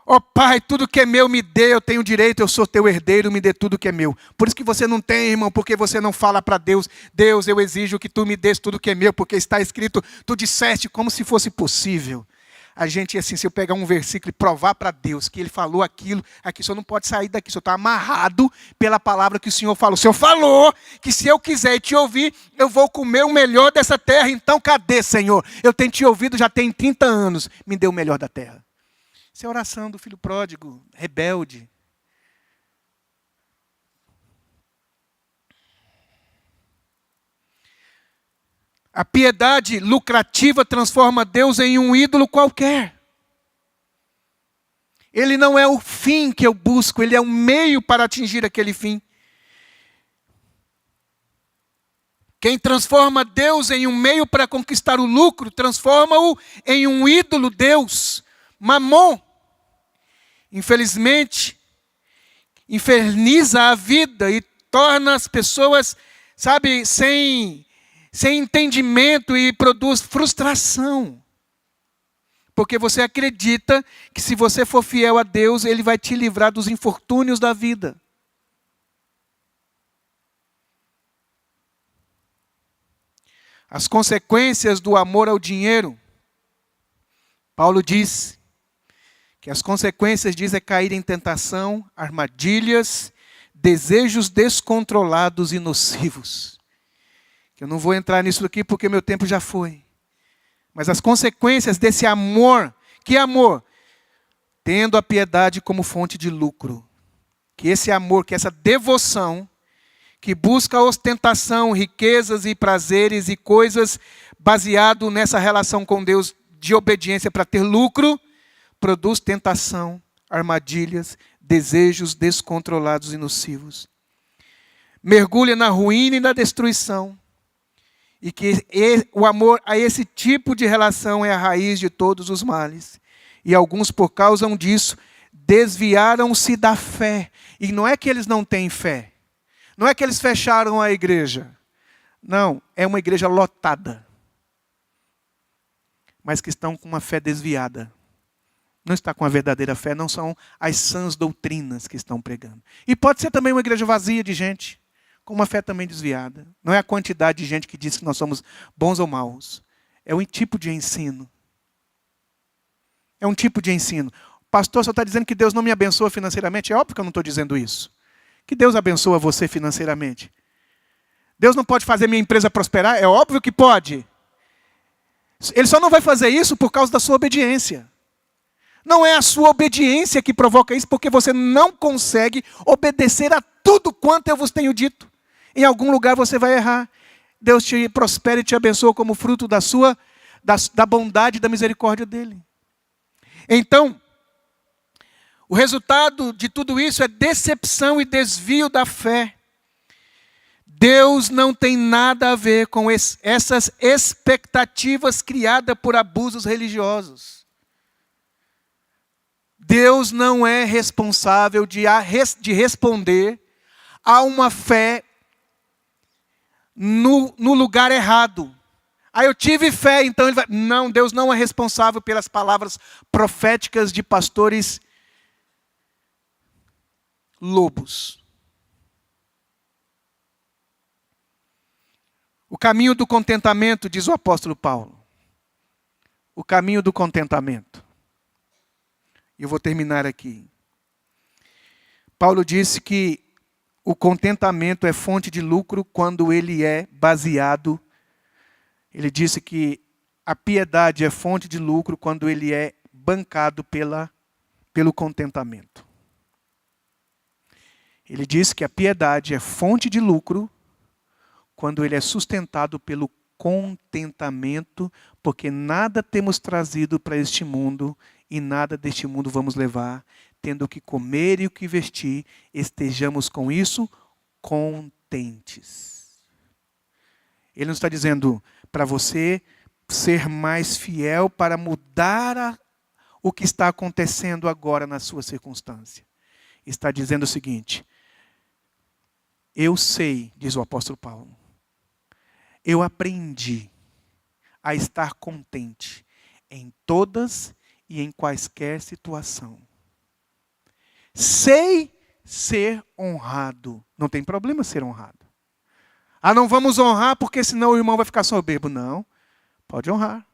Ó Pai, tudo que é meu me dê, eu tenho direito, eu sou teu herdeiro, me dê tudo que é meu. Por isso que você não tem, irmão, porque você não fala para Deus, Deus, eu exijo que tu me dês tudo que é meu, porque está escrito, tu disseste como se fosse possível. A gente, assim, se eu pegar um versículo e provar para Deus que Ele falou aquilo, aqui o Senhor não pode sair daqui, o Senhor está amarrado pela palavra que o Senhor falou. O Senhor falou que se eu quiser te ouvir, eu vou comer o melhor dessa terra. Então cadê, Senhor? Eu tenho te ouvido já tem 30 anos, me dê o melhor da terra. Isso é a oração do filho pródigo, rebelde. A piedade lucrativa transforma Deus em um ídolo qualquer. Ele não é o fim que eu busco, ele é um meio para atingir aquele fim. Quem transforma Deus em um meio para conquistar o lucro, transforma-o em um ídolo Deus, Mamon. Infelizmente, inferniza a vida e torna as pessoas, sabe, sem entendimento e produz frustração. Porque você acredita que se você for fiel a Deus, Ele vai te livrar dos infortúnios da vida. As consequências do amor ao dinheiro, Paulo diz que as consequências diz é cair em tentação, armadilhas, desejos descontrolados e nocivos. Eu não vou entrar nisso aqui porque meu tempo já foi. Mas as consequências desse amor, que amor? Tendo a piedade como fonte de lucro. Que esse amor, que essa devoção, que busca ostentação, riquezas e prazeres e coisas baseado nessa relação com Deus de obediência para ter lucro, produz tentação, armadilhas, desejos descontrolados e nocivos. Mergulha na ruína e na destruição. E que o amor a esse tipo de relação é a raiz de todos os males. E alguns, por causa disso, desviaram-se da fé. E não é que eles não têm fé. Não é que eles fecharam a igreja. Não, é uma igreja lotada. Mas que estão com uma fé desviada. Não está com a verdadeira fé, não são as sãs doutrinas que estão pregando. E pode ser também uma igreja vazia de gente, com uma fé também desviada. Não é a quantidade de gente que diz que nós somos bons ou maus. É um tipo de ensino. É um tipo de ensino. O pastor só está dizendo que Deus não me abençoa financeiramente. É óbvio que eu não estou dizendo isso. Que Deus abençoa você financeiramente. Deus não pode fazer minha empresa prosperar? É óbvio que pode. Ele só não vai fazer isso por causa da sua obediência. Não é a sua obediência que provoca isso, porque você não consegue obedecer a tudo quanto eu vos tenho dito. Em algum lugar você vai errar. Deus te prospera e te abençoa como fruto da bondade e da misericórdia dele. Então, o resultado de tudo isso é decepção e desvio da fé. Deus não tem nada a ver com essas expectativas criadas por abusos religiosos. Deus não é responsável de responder a uma fé no lugar errado. Eu tive fé, então ele vai... Não, Deus não é responsável pelas palavras proféticas de pastores lobos. O caminho do contentamento, diz o apóstolo Paulo. O caminho do contentamento. Eu vou terminar aqui. Paulo disse que o contentamento é fonte de lucro quando ele é baseado. Ele disse que a piedade é fonte de lucro quando ele é bancado pelo contentamento. Ele disse que a piedade é fonte de lucro quando ele é sustentado pelo contentamento, porque nada temos trazido para este mundo e nada deste mundo vamos levar. tendo o que comer e o que vestir, estejamos com isso contentes. Ele não está dizendo para você ser mais fiel para mudar o que está acontecendo agora na sua circunstância. Está dizendo o seguinte: eu sei, diz o apóstolo Paulo, eu aprendi a estar contente em todas e em quaisquer situação. Sei ser honrado. Não tem problema ser honrado. Ah, não vamos honrar porque senão o irmão vai ficar soberbo. Não, pode honrar.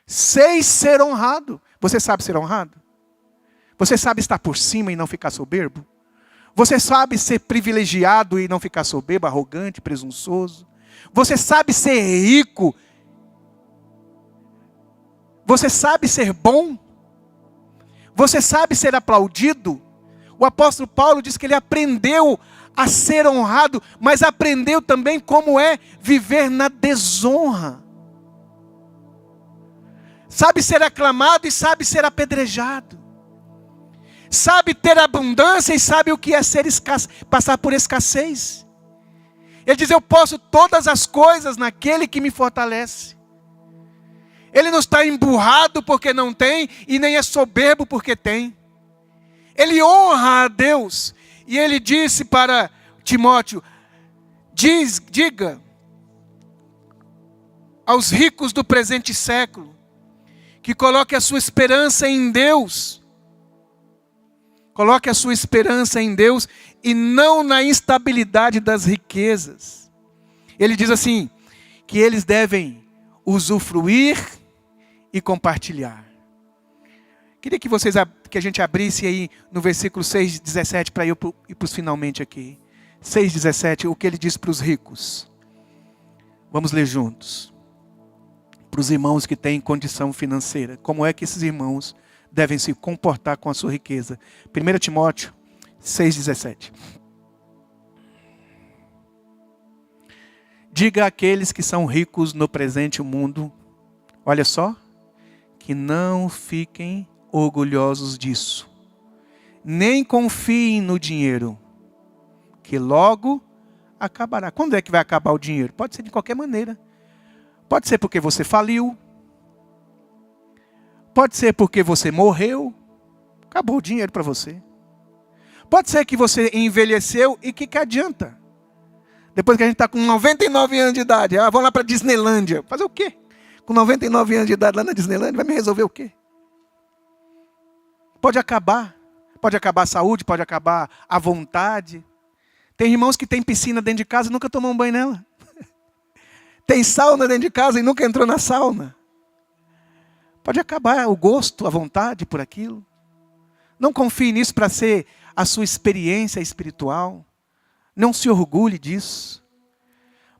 Sei ser honrado. Você sabe ser honrado? Você sabe estar por cima e não ficar soberbo? Você sabe ser privilegiado e não ficar soberbo, arrogante, presunçoso? Você sabe ser rico? Você sabe ser bom? Você sabe ser aplaudido? O apóstolo Paulo diz que ele aprendeu a ser honrado, mas aprendeu também como é viver na desonra. Sabe ser aclamado e sabe ser apedrejado. Sabe ter abundância e sabe o que é passar por escassez. Ele diz: eu posso todas as coisas naquele que me fortalece. Ele não está emburrado porque não tem e nem é soberbo porque tem. Ele honra a Deus. E ele disse para Timóteo: diga aos ricos do presente século que coloque a sua esperança em Deus. Coloque a sua esperança em Deus e não na instabilidade das riquezas. Ele diz assim, que eles devem usufruir e compartilhar. Queria que a gente abrisse aí no versículo 6:17 para ir para os finalmente aqui. 6:17, o que ele diz para os ricos. Vamos ler juntos. Para os irmãos que têm condição financeira. Como é que esses irmãos devem se comportar com a sua riqueza? 1 Timóteo 6:17. Diga àqueles que são ricos no presente mundo, olha só, que não fiquem orgulhosos disso. Nem confiem no dinheiro, que logo acabará. Quando é que vai acabar o dinheiro? Pode ser de qualquer maneira. Pode ser porque você faliu. Pode ser porque você morreu. Acabou o dinheiro para você. Pode ser que você envelheceu e que adianta? Depois que a gente está com 99 anos de idade, vamos lá para a Disneylândia. Fazer o quê? Com 99 anos de idade lá na Disneylândia, vai me resolver o quê? Pode acabar a saúde, pode acabar a vontade. Tem irmãos que têm piscina dentro de casa e nunca tomam um banho nela. Tem sauna dentro de casa e nunca entrou na sauna. Pode acabar o gosto, a vontade por aquilo. Não confie nisso para ser a sua experiência espiritual. Não se orgulhe disso.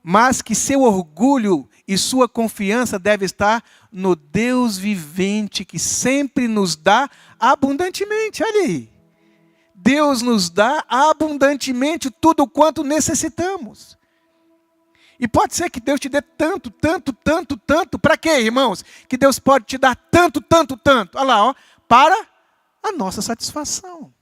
Mas que seu orgulho e sua confiança deve estar no Deus vivente, que sempre nos dá abundantemente. Olha aí. Deus nos dá abundantemente tudo quanto necessitamos. E pode ser que Deus te dê tanto, tanto, tanto, tanto. Para quê, irmãos? Que Deus pode te dar tanto, tanto, tanto. Olha lá, para a nossa satisfação.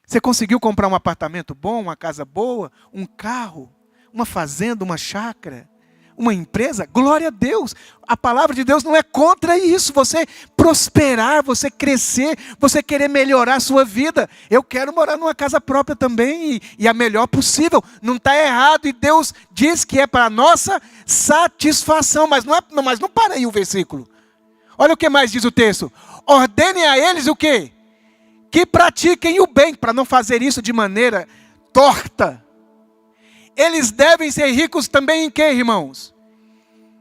Você conseguiu comprar um apartamento bom, uma casa boa, um carro, uma fazenda, uma chácara, uma empresa? Glória a Deus. A palavra de Deus não é contra isso. Você prosperar, você crescer, você querer melhorar a sua vida. Eu quero morar numa casa própria também e a melhor possível. Não está errado e Deus diz que é para a nossa satisfação. Mas não para aí o versículo. Olha o que mais diz o texto. Ordene a eles o quê? Que pratiquem o bem, para não fazer isso de maneira torta. Eles devem ser ricos também em quê, irmãos?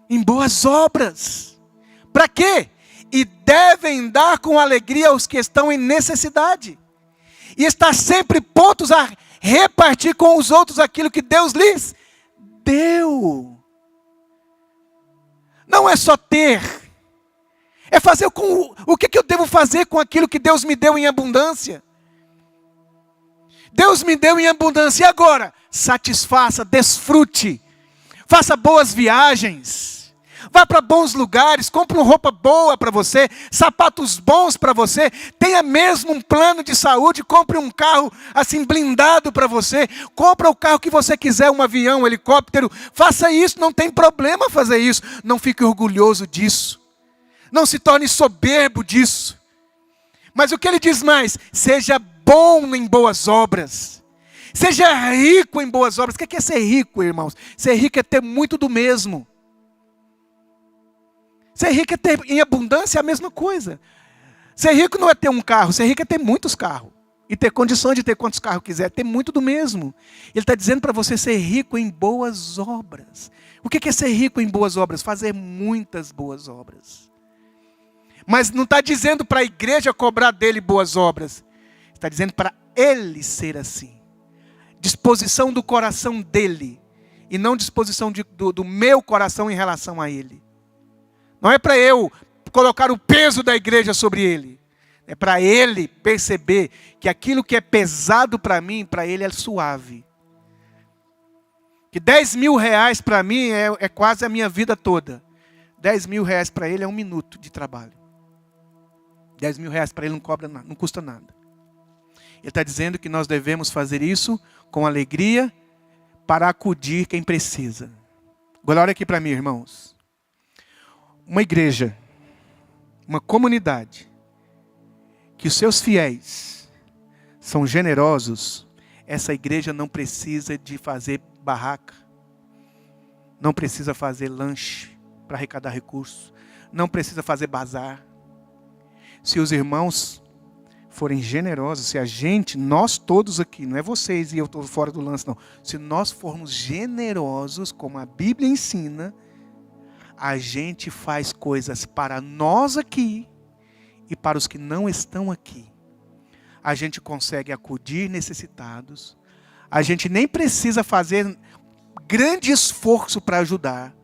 Em boas obras. Para quê? E devem dar com alegria aos que estão em necessidade. E estar sempre prontos a repartir com os outros aquilo que Deus lhes deu. Não é só ter. É fazer o que eu devo fazer com aquilo que Deus me deu em abundância. Deus me deu em abundância. E agora? Satisfaça, desfrute. Faça boas viagens. Vá para bons lugares, compre uma roupa boa para você, sapatos bons para você, tenha mesmo um plano de saúde, compre um carro assim blindado para você, compre o carro que você quiser, um avião, um helicóptero, faça isso, não tem problema fazer isso, não fique orgulhoso disso, não se torne soberbo disso. Mas o que ele diz mais? Seja bom em boas obras, seja rico em boas obras. O que é ser rico, irmãos? Ser rico é ter muito do mesmo. Ser rico é ter em abundância, é a mesma coisa. Ser rico não é ter um carro, ser rico é ter muitos carros. E ter condições de ter quantos carros quiser, ter muito do mesmo. Ele está dizendo para você ser rico em boas obras. O que é ser rico em boas obras? Fazer muitas boas obras. Mas não está dizendo para a igreja cobrar dele boas obras. Está dizendo para ele ser assim. Disposição do coração dele. E não disposição do meu coração em relação a ele. Não é para eu colocar o peso da igreja sobre ele. É para ele perceber que aquilo que é pesado para mim, para ele é suave. Que 10 mil reais para mim é quase a minha vida toda. 10 mil reais para ele é 1 minuto de trabalho. 10 mil reais para ele não cobra nada, não custa nada. Ele está dizendo que nós devemos fazer isso com alegria para acudir quem precisa. Agora olha aqui para mim, irmãos. Uma igreja, uma comunidade, que os seus fiéis são generosos, essa igreja não precisa de fazer barraca, não precisa fazer lanche para arrecadar recursos, não precisa fazer bazar. Se os irmãos forem generosos, se a gente, nós todos aqui, não é vocês e eu estou fora do lance não, se nós formos generosos, como a Bíblia ensina, a gente faz coisas para nós aqui e para os que não estão aqui. A gente consegue acudir necessitados. A gente nem precisa fazer grande esforço para ajudar.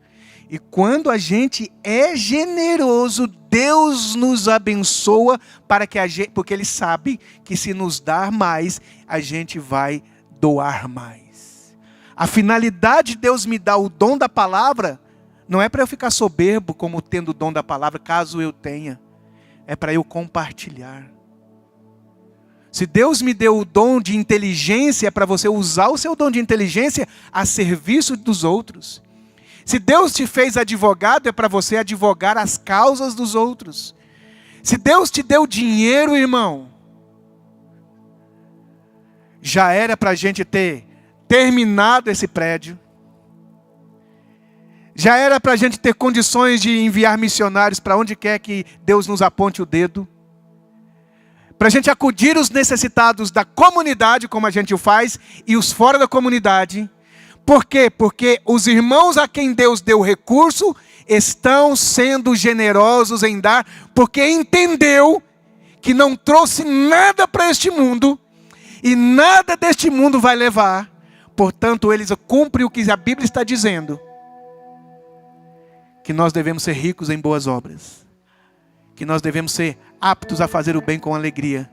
E quando a gente é generoso, Deus nos abençoa para que porque Ele sabe que se nos dar mais, a gente vai doar mais. A finalidade de Deus me dar o dom da palavra não é para eu ficar soberbo como tendo o dom da palavra, caso eu tenha. É para eu compartilhar. Se Deus me deu o dom de inteligência, é para você usar o seu dom de inteligência a serviço dos outros. Se Deus te fez advogado, é para você advogar as causas dos outros. Se Deus te deu dinheiro, irmão, já era para a gente ter terminado esse prédio. Já era para a gente ter condições de enviar missionários para onde quer que Deus nos aponte o dedo. Para a gente acudir os necessitados da comunidade, como a gente o faz, e os fora da comunidade. Por quê? Porque os irmãos a quem Deus deu recurso estão sendo generosos em dar, porque entendeu que não trouxe nada para este mundo, e nada deste mundo vai levar. Portanto, eles cumprem o que a Bíblia está dizendo. Que nós devemos ser ricos em boas obras. Que nós devemos ser aptos a fazer o bem com alegria.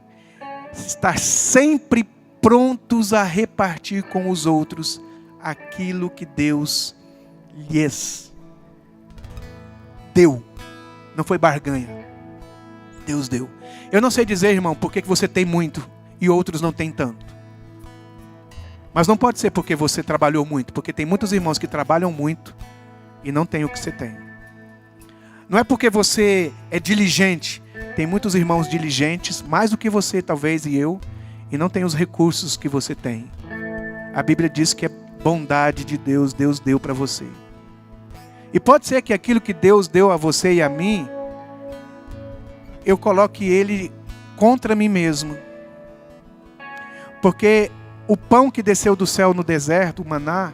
Estar sempre prontos a repartir com os outros aquilo que Deus lhes deu. Não foi barganha. Deus deu. Eu não sei dizer, irmão, por que você tem muito e outros não têm tanto. Mas não pode ser porque você trabalhou muito. Porque tem muitos irmãos que trabalham muito e não tem o que você tem. Não é porque você é diligente. Tem muitos irmãos diligentes, mais do que você talvez e eu, e não tem os recursos que você tem. A Bíblia diz que é bondade de Deus, Deus deu para você. E pode ser que aquilo que Deus deu a você e a mim, eu coloque ele contra mim mesmo. Porque o pão que desceu do céu no deserto, o maná,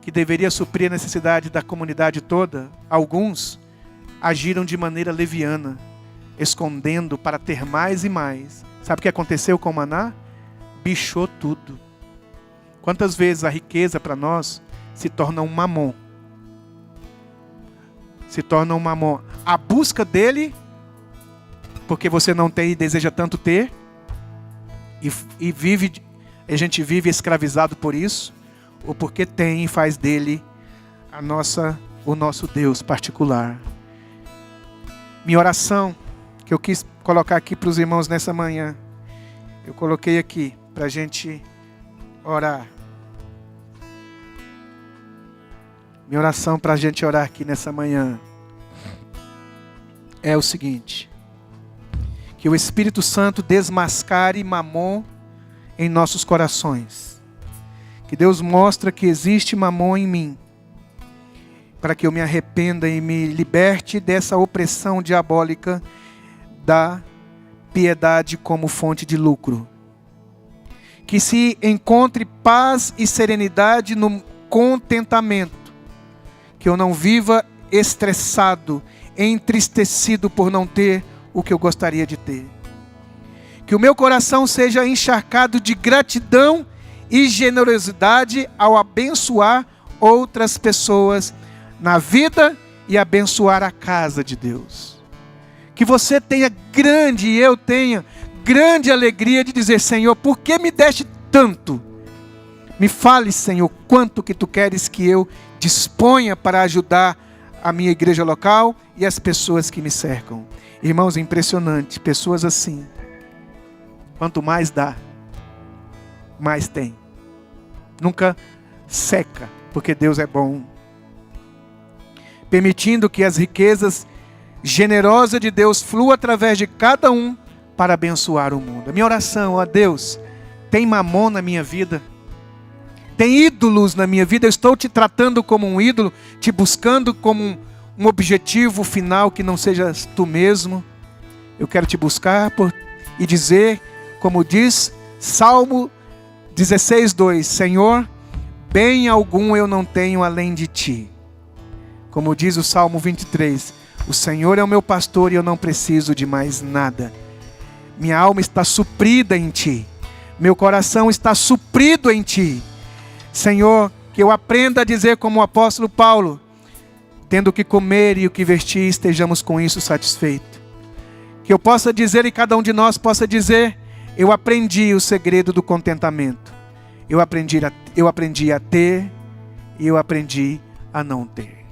que deveria suprir a necessidade da comunidade toda, alguns agiram de maneira leviana, escondendo para ter mais e mais. Sabe o que aconteceu com o maná? Bichou tudo. Quantas vezes a riqueza para nós se torna um mamon? Se torna um mamon. A busca dele, porque você não tem e deseja tanto ter, a gente vive escravizado por isso, ou porque tem e faz dele a nossa o nosso Deus particular. Minha oração, que eu quis colocar aqui para os irmãos nessa manhã, eu coloquei aqui para a gente orar. Minha oração para a gente orar aqui nessa manhã é o seguinte: que o Espírito Santo desmascare Mamon em nossos corações. Que Deus mostre que existe Mamon em mim, para que eu me arrependa e me liberte dessa opressão diabólica da piedade como fonte de lucro. Que se encontre paz e serenidade no contentamento. Que eu não viva estressado, entristecido por não ter o que eu gostaria de ter. Que o meu coração seja encharcado de gratidão e generosidade ao abençoar outras pessoas na vida e abençoar a casa de Deus. Que você tenha grande e eu tenha grande alegria de dizer: Senhor, por que me deste tanto? Me fale, Senhor, quanto que tu queres que eu disponha para ajudar a minha igreja local e as pessoas que me cercam. Irmãos, é impressionante, pessoas assim, quanto mais dá, mais tem. Nunca seca, porque Deus é bom. Permitindo que as riquezas generosas de Deus fluam através de cada um para abençoar o mundo. A minha oração, ó Deus, tem mamon na minha vida? Tem ídolos na minha vida? Eu estou te tratando como um ídolo, te buscando como um objetivo final que não seja tu mesmo? Eu quero te buscar e dizer, como diz Salmo 16:2, Senhor, bem algum eu não tenho além de ti. Como diz o Salmo 23, o Senhor é o meu pastor e eu não preciso de mais nada. Minha alma está suprida em ti. Meu coração está suprido em ti. Senhor, que eu aprenda a dizer como o apóstolo Paulo, tendo o que comer e o que vestir, estejamos com isso satisfeitos. Que eu possa dizer e cada um de nós possa dizer: eu aprendi o segredo do contentamento. Eu aprendi a ter e eu aprendi a não ter.